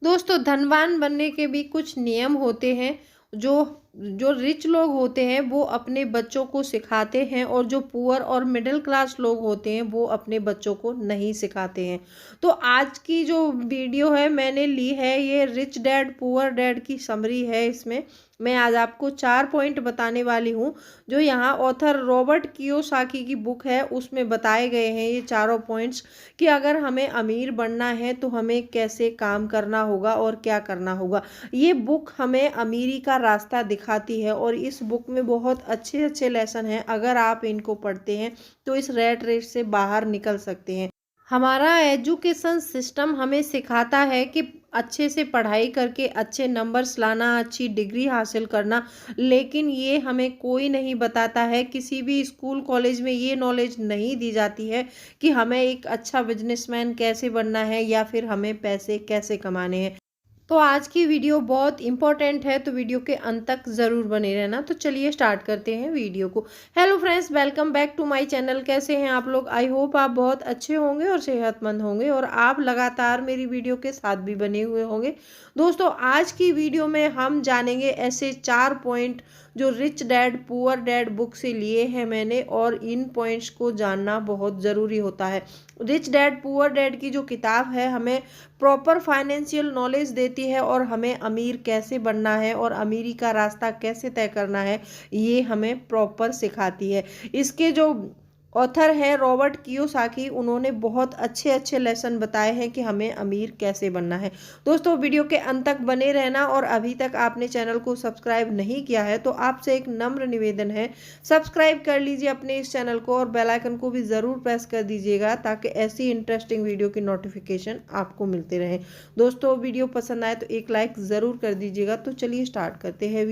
दोस्तों, धनवान बनने के भी कुछ नियम होते हैं जो जो रिच लोग होते हैं वो अपने बच्चों को सिखाते हैं, और जो पुअर और मिडिल क्लास लोग होते हैं वो अपने बच्चों को नहीं सिखाते हैं। तो आज की जो वीडियो है मैंने ली है, ये रिच डैड पुअर डैड की समरी है। इसमें मैं आज आपको 4 पॉइंट बताने वाली हूँ जो यहाँ ऑथर रॉबर्ट कियोसाकी की बुक है उसमें बताए गए हैं ये चारों पॉइंट्स, कि अगर हमें अमीर बनना है तो हमें कैसे काम करना होगा और क्या करना होगा। ये बुक हमें अमीरी का रास्ता दिखाती है, और इस बुक में बहुत अच्छे अच्छे लेसन हैं। अगर आप इनको पढ़ते हैं तो इस रैट रेस से बाहर निकल सकते हैं। हमारा एजुकेशन सिस्टम हमें सिखाता है कि अच्छे से पढ़ाई करके अच्छे नंबर्स लाना, अच्छी डिग्री हासिल करना, लेकिन ये हमें कोई नहीं बताता है, किसी भी स्कूल कॉलेज में ये नॉलेज नहीं दी जाती है कि हमें एक अच्छा बिजनेसमैन कैसे बनना है या फिर हमें पैसे कैसे कमाने हैं। तो आज की वीडियो बहुत इंपॉर्टेंट है, तो वीडियो के अंत तक ज़रूर बने रहना। तो चलिए स्टार्ट करते हैं वीडियो को। Hello friends, welcome back to my channel. कैसे हैं आप लोग? आई होप आप बहुत अच्छे होंगे और सेहतमंद होंगे, और आप लगातार मेरी वीडियो के साथ भी बने हुए होंगे। दोस्तों, आज की वीडियो में हम जानेंगे ऐसे 4 पॉइंट जो rich dad poor dad book से लिए हैं मैंने, और इन पॉइंट्स को जानना बहुत ज़रूरी होता है। रिच डैड पुअर डैड की जो किताब है हमें प्रॉपर फाइनेंशियल नॉलेज देती है, और हमें अमीर कैसे बनना है और अमीरी का रास्ता कैसे तय करना है ये हमें प्रॉपर सिखाती है। इसके जो ऑथर हैं रॉबर्ट कियोसाकी, उन्होंने बहुत अच्छे अच्छे लेसन बताए हैं कि हमें अमीर कैसे बनना है। दोस्तों, वीडियो के अंत तक बने रहना, और अभी तक आपने चैनल को सब्सक्राइब नहीं किया है तो आपसे एक नम्र निवेदन है, सब्सक्राइब कर लीजिए अपने इस चैनल को, और बेल आइकन को भी ज़रूर प्रेस कर दीजिएगा ताकि ऐसी इंटरेस्टिंग वीडियो की नोटिफिकेशन आपको मिलते रहे। दोस्तों, वीडियो पसंद आए तो एक लाइक ज़रूर कर दीजिएगा। तो चलिए स्टार्ट करते हैं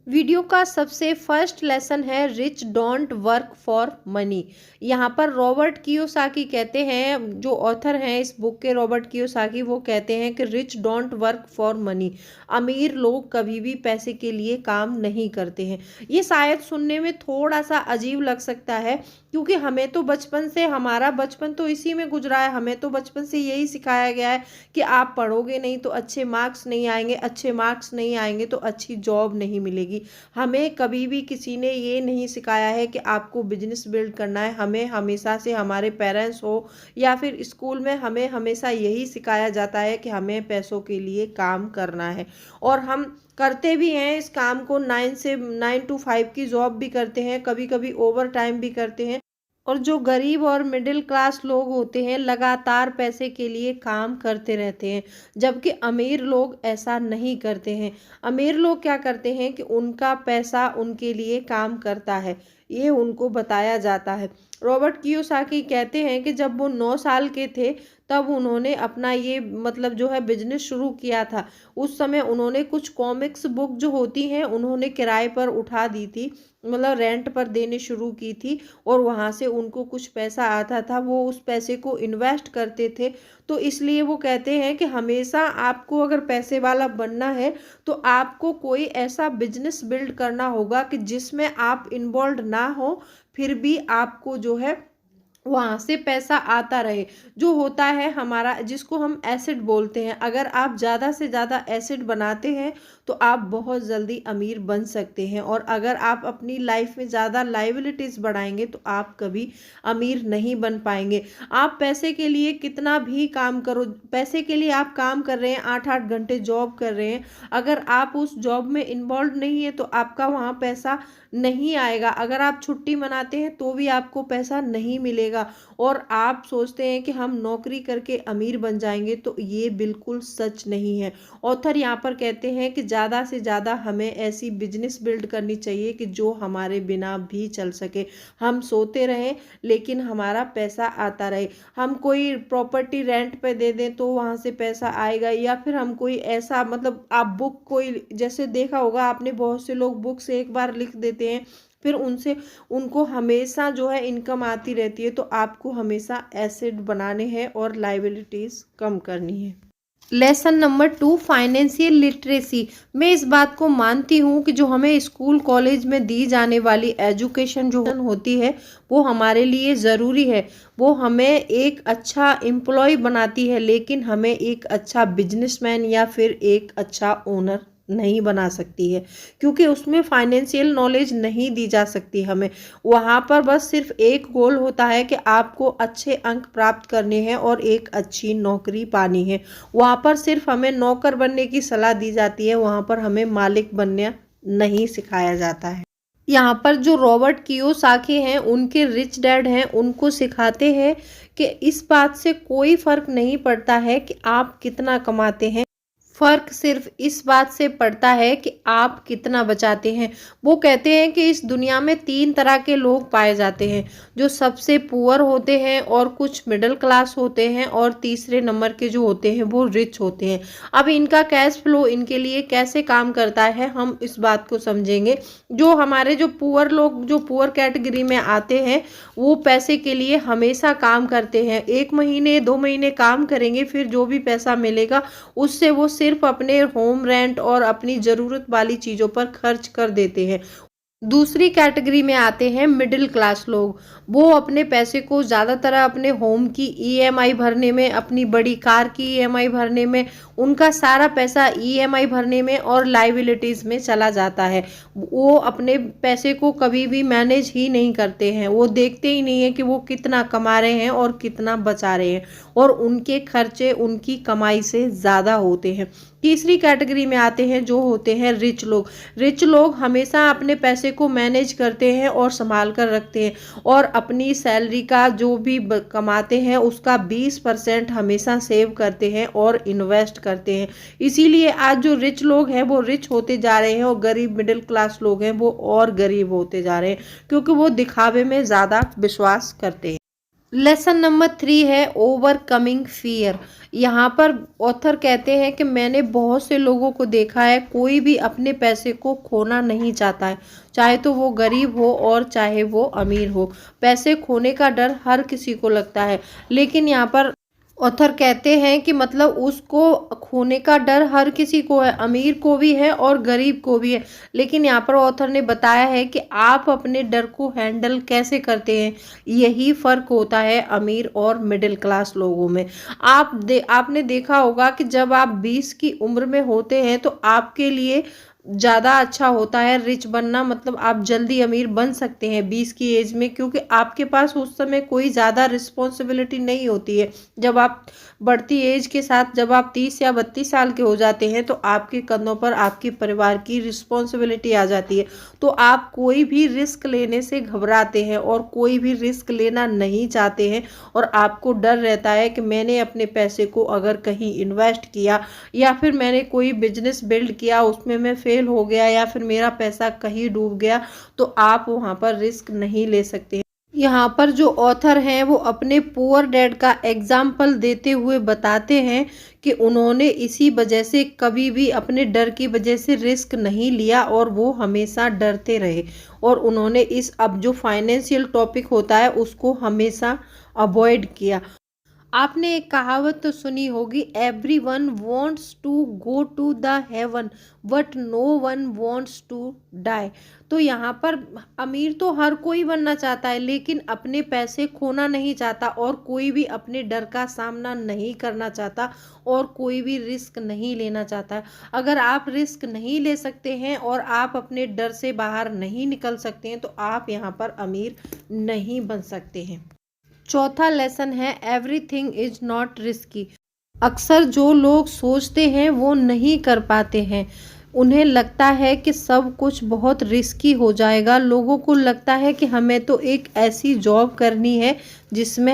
वीडियो का सबसे फर्स्ट लेसन है rich don't work for money. यहाँ पर रॉबर्ट कियोसाकी कहते हैं, जो ऑथर हैं इस बुक के रॉबर्ट कियोसाकी, वो कहते हैं कि rich don't work for money. अमीर लोग कभी भी पैसे के लिए काम नहीं करते हैं। ये शायद सुनने में थोड़ा सा अजीब लग सकता है, क्योंकि हमें तो बचपन से, हमारा बचपन तो इसी में गुजरा है। हमें तो बचपन से यही सिखाया गया है कि आप पढ़ोगे नहीं तो अच्छे मार्क्स नहीं आएंगे, अच्छे मार्क्स नहीं आएंगे तो अच्छी जॉब नहीं मिलेगी। हमें कभी भी किसी ने ये नहीं सिखाया है कि आपको बिजनेस बिल्ड करना है। हमें हमेशा से, हमारे पेरेंट्स हो या फिर स्कूल में, हमें हमेशा यही सिखाया जाता है कि हमें पैसों के लिए काम करना है, और हम करते भी हैं इस काम को। 9 to 5 की जॉब भी करते हैं, कभी कभी ओवर टाइम भी करते हैं। और जो गरीब और मिडिल क्लास लोग होते हैं लगातार पैसे के लिए काम करते रहते हैं, जबकि अमीर लोग ऐसा नहीं करते हैं। अमीर लोग क्या करते हैं कि उनका पैसा उनके लिए काम करता है, ये उनको बताया जाता है। रॉबर्ट कियोसाकी कहते हैं कि जब वो 9 साल के थे तब उन्होंने अपना ये मतलब जो है बिजनेस शुरू किया था। उस समय उन्होंने कुछ कॉमिक्स बुक जो होती हैं उन्होंने किराए पर उठा दी थी, मतलब रेंट पर देने शुरू की थी, और वहाँ से उनको कुछ पैसा आता था, वो उस पैसे को इन्वेस्ट करते थे। तो इसलिए वो कहते हैं कि हमेशा आपको अगर पैसे वाला बनना है तो आपको कोई ऐसा बिजनेस बिल्ड करना होगा कि जिसमें आप इन्वॉल्व ना हो, फिर भी आपको जो है वहाँ से पैसा आता रहे। जो होता है हमारा, जिसको हम एसेट बोलते हैं, अगर आप ज़्यादा से ज़्यादा एसेट बनाते हैं तो आप बहुत जल्दी अमीर बन सकते हैं, और अगर आप अपनी लाइफ में ज़्यादा लाइबिलिटीज़ बढ़ाएंगे तो आप कभी अमीर नहीं बन पाएंगे। आप पैसे के लिए कितना भी काम करो, पैसे के लिए आप काम कर रहे हैं, 8-8 घंटे जॉब कर रहे हैं, अगर आप उस जॉब में इन्वॉल्व नहीं है तो आपका वहाँ पैसा नहीं आएगा। अगर आप छुट्टी मनाते हैं तो भी आपको पैसा नहीं मिलेगा, और आप सोचते हैं कि हम नौकरी करके अमीर बन जाएंगे, तो ये बिल्कुल सच नहीं है। ऑथर यहाँ पर कहते हैं कि ज़्यादा से ज़्यादा हमें ऐसी बिजनेस बिल्ड करनी चाहिए कि जो हमारे बिना भी चल सके। हम सोते रहें लेकिन हमारा पैसा आता रहे। हम कोई प्रॉपर्टी रेंट पे दे दें तो वहाँ से पैसा आएगा, या फिर हम कोई ऐसा, मतलब आप बुक, कोई जैसे देखा होगा आपने, बहुत से लोग बुक से एक बार लिख देते हैं, फिर उनसे उनको हमेशा जो है इनकम आती रहती है। तो आपको हमेशा एसेट बनाने हैं और लाइबिलिटीज़ कम करनी है। Lesson number 2, financial literacy. मैं इस बात को मानती हूँ कि जो हमें स्कूल कॉलेज में दी जाने वाली एजुकेशन जो होती है वो हमारे लिए ज़रूरी है। वो हमें एक अच्छा एम्प्लॉय बनाती है, लेकिन हमें एक अच्छा बिजनेसमैन या फिर एक अच्छा ओनर नहीं बना सकती है, क्योंकि उसमें फाइनेंशियल नॉलेज नहीं दी जा सकती हमें। वहाँ पर बस सिर्फ एक गोल होता है कि आपको अच्छे अंक प्राप्त करने हैं और एक अच्छी नौकरी पानी है। वहाँ पर सिर्फ हमें नौकर बनने की सलाह दी जाती है, वहाँ पर हमें मालिक बनना नहीं सिखाया जाता है। यहाँ पर जो रॉबर्ट कियोसाकी हैं, उनके रिच डैड हैं, उनको सिखाते हैं कि इस बात से कोई फर्क नहीं पड़ता है कि आप कितना कमाते हैं, फर्क सिर्फ इस बात से पड़ता है कि आप कितना बचाते हैं। वो कहते हैं कि इस दुनिया में 3 तरह के लोग पाए जाते हैं, जो सबसे पुअर होते हैं और कुछ मिडिल क्लास होते हैं और तीसरे नंबर के जो होते हैं वो रिच होते हैं। अब इनका कैश फ्लो इनके लिए कैसे काम करता है, हम इस बात को समझेंगे। जो हमारे जो पुअर लोग, जो पुअर कैटेगरी में आते हैं, वो पैसे के लिए हमेशा काम करते हैं। 1 महीने 2 महीने काम करेंगे, फिर जो भी पैसा मिलेगा उससे वो सिर्फ अपने होम रेंट और अपनी ज़रूरत वाली चीज़ों पर खर्च कर देते हैं। दूसरी कैटेगरी में आते हैं मिडिल क्लास लोग। वो अपने पैसे को ज़्यादातर अपने होम की ईएमआई भरने में, अपनी बड़ी कार की ईएमआई भरने में, उनका सारा पैसा ईएमआई भरने में और लाइबिलिटीज़ में चला जाता है। वो अपने पैसे को कभी भी मैनेज ही नहीं करते हैं। वो देखते ही नहीं है कि वो कितना कमा रहे हैं और कितना बचा रहे हैं, और उनके खर्चे उनकी कमाई से ज़्यादा होते हैं। तीसरी कैटेगरी में आते हैं जो होते हैं रिच लोग। रिच लोग हमेशा अपने पैसे को मैनेज करते हैं और संभाल कर रखते हैं, और अपनी सैलरी का जो भी कमाते हैं उसका 20% हमेशा सेव करते हैं और इन्वेस्ट करते हैं। इसीलिए आज जो रिच लोग हैं वो रिच होते जा रहे हैं, और गरीब मिडिल क्लास लोग हैं वो और गरीब होते जा रहे हैं, क्योंकि वो दिखावे में ज़्यादा विश्वास करते हैं। लेसन नंबर 3 है ओवरकमिंग फियर। यहाँ पर ऑथर कहते हैं कि मैंने बहुत से लोगों को देखा है, कोई भी अपने पैसे को खोना नहीं चाहता है, चाहे तो वो गरीब हो और चाहे वो अमीर हो। पैसे खोने का डर हर किसी को लगता है, लेकिन यहाँ पर ऑथर कहते हैं कि मतलब उसको खोने का डर हर किसी को है, अमीर को भी है और गरीब को भी है। लेकिन यहाँ पर ऑथर ने बताया है कि आप अपने डर को हैंडल कैसे करते हैं, यही फ़र्क होता है अमीर और मिडिल क्लास लोगों में। आपने देखा होगा कि जब आप 20 की उम्र में होते हैं तो आपके लिए ज़्यादा अच्छा होता है रिच बनना, मतलब आप जल्दी अमीर बन सकते हैं 20 की एज में, क्योंकि आपके पास उस समय कोई ज़्यादा रिस्पॉन्सिबिलिटी नहीं होती है। जब आप बढ़ती एज के साथ, जब आप 30 या 32 साल के हो जाते हैं तो आपके कंधों पर आपके परिवार की रिस्पॉन्सिबिलिटी आ जाती है, तो आप कोई भी रिस्क लेने से घबराते हैं और कोई भी रिस्क लेना नहीं चाहते हैं, और आपको डर रहता है कि मैंने अपने पैसे को अगर कहीं इन्वेस्ट किया या फिर मैंने कोई बिजनेस बिल्ड किया, उसमें मैं फेल हो गया या फिर मेरा पैसा कहीं डूब गया, तो आप वहाँ पर रिस्क नहीं ले सकते। यहाँ पर जो ऑथर हैं वो अपने पुअर डैड का एग्जाम्पल देते हुए बताते हैं कि उन्होंने इसी वजह से कभी भी अपने डर की वजह से रिस्क नहीं लिया और वो हमेशा डरते रहे, और उन्होंने इस अब जो फाइनेंशियल टॉपिक होता है उसको हमेशा अवॉइड किया। आपने एक कहावत तो सुनी होगी, everyone wants to go to the heaven but no one wants to die. तो यहाँ पर अमीर तो हर कोई बनना चाहता है, लेकिन अपने पैसे खोना नहीं चाहता, और कोई भी अपने डर का सामना नहीं करना चाहता, और कोई भी रिस्क नहीं लेना चाहता। अगर आप रिस्क नहीं ले सकते हैं और आप अपने डर से बाहर नहीं निकल सकते हैं तो आप यहाँ पर अमीर नहीं बन सकते हैं। चौथा लेसन है एवरीथिंग इज नॉट रिस्की। अक्सर जो लोग सोचते हैं वो नहीं कर पाते हैं, उन्हें लगता है कि सब कुछ बहुत रिस्की हो जाएगा। लोगों को लगता है कि हमें तो एक ऐसी जॉब करनी है जिसमें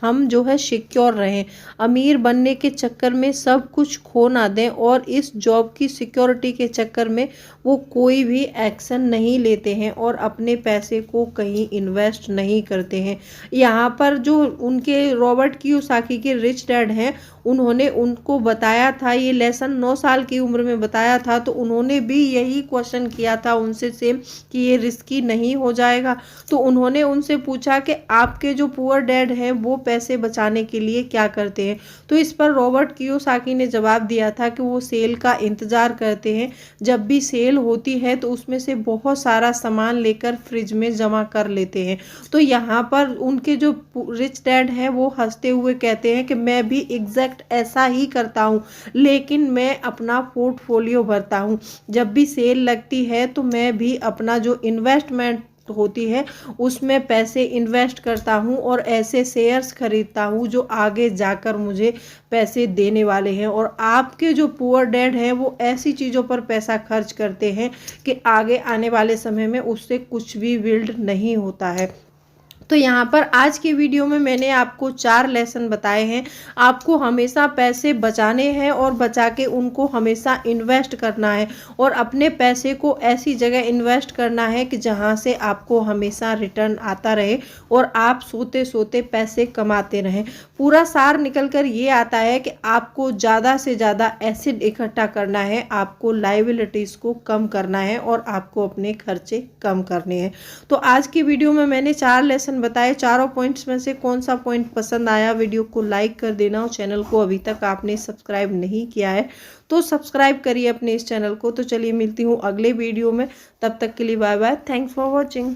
हम जो है सिक्योर रहें, अमीर बनने के चक्कर में सब कुछ खो ना दें, और इस जॉब की सिक्योरिटी के चक्कर में वो कोई भी एक्शन नहीं लेते हैं और अपने पैसे को कहीं इन्वेस्ट नहीं करते हैं। यहाँ पर जो उनके रॉबर्ट कियोसाकी के रिच डैड हैं, उन्होंने उनको बताया था ये लेसन 9 साल की उम्र में बताया था, तो उन्होंने भी यही क्वेश्चन किया था उनसे सेम कि ये रिस्की नहीं हो जाएगा। तो उन्होंने उनसे पूछा कि आपके जो पुअर पुअर डैड हैं वो पैसे बचाने के लिए क्या करते हैं। तो इस पर रॉबर्ट कियोसाकी ने जवाब दिया था कि वो सेल का इंतज़ार करते हैं। जब भी सेल होती है तो उसमें से बहुत सारा सामान लेकर फ्रिज में जमा कर लेते हैं। तो यहाँ पर उनके जो रिच डैड हैं वो हंसते हुए कहते हैं कि मैं भी एग्जैक्ट ऐसा ही करता हूँ, लेकिन मैं अपना पोर्टफोलियो भरता हूँ। जब भी सेल लगती है तो मैं भी अपना जो इन्वेस्टमेंट होती है उसमें पैसे इन्वेस्ट करता हूँ और ऐसे शेयर्स खरीदता हूँ जो आगे जाकर मुझे पैसे देने वाले हैं। और आपके जो पुअर डैड हैं वो ऐसी चीज़ों पर पैसा खर्च करते हैं कि आगे आने वाले समय में उससे कुछ भी बिल्ड नहीं होता है। तो यहाँ पर आज की वीडियो में मैंने आपको 4 लेसन बताए हैं। आपको हमेशा पैसे बचाने हैं और बचा के उनको हमेशा इन्वेस्ट करना है और अपने पैसे को ऐसी जगह इन्वेस्ट करना है कि जहाँ से आपको हमेशा रिटर्न आता रहे और आप सोते सोते पैसे कमाते रहें। पूरा सार निकल कर ये आता है कि आपको ज़्यादा से ज़्यादा एसेट इकट्ठा करना है, आपको लायबिलिटीज़ को कम करना है और आपको अपने खर्चे कम करने हैं। तो आज की वीडियो में मैंने 4 लेसन बताए। चारों पॉइंट्स में से कौन सा पॉइंट पसंद आया, वीडियो को लाइक कर देना और चैनल को अभी तक आपने सब्सक्राइब नहीं किया है तो सब्सक्राइब करिए अपने इस चैनल को। तो चलिए मिलती हूँ अगले वीडियो में, तब तक के लिए bye bye, thanks for watching.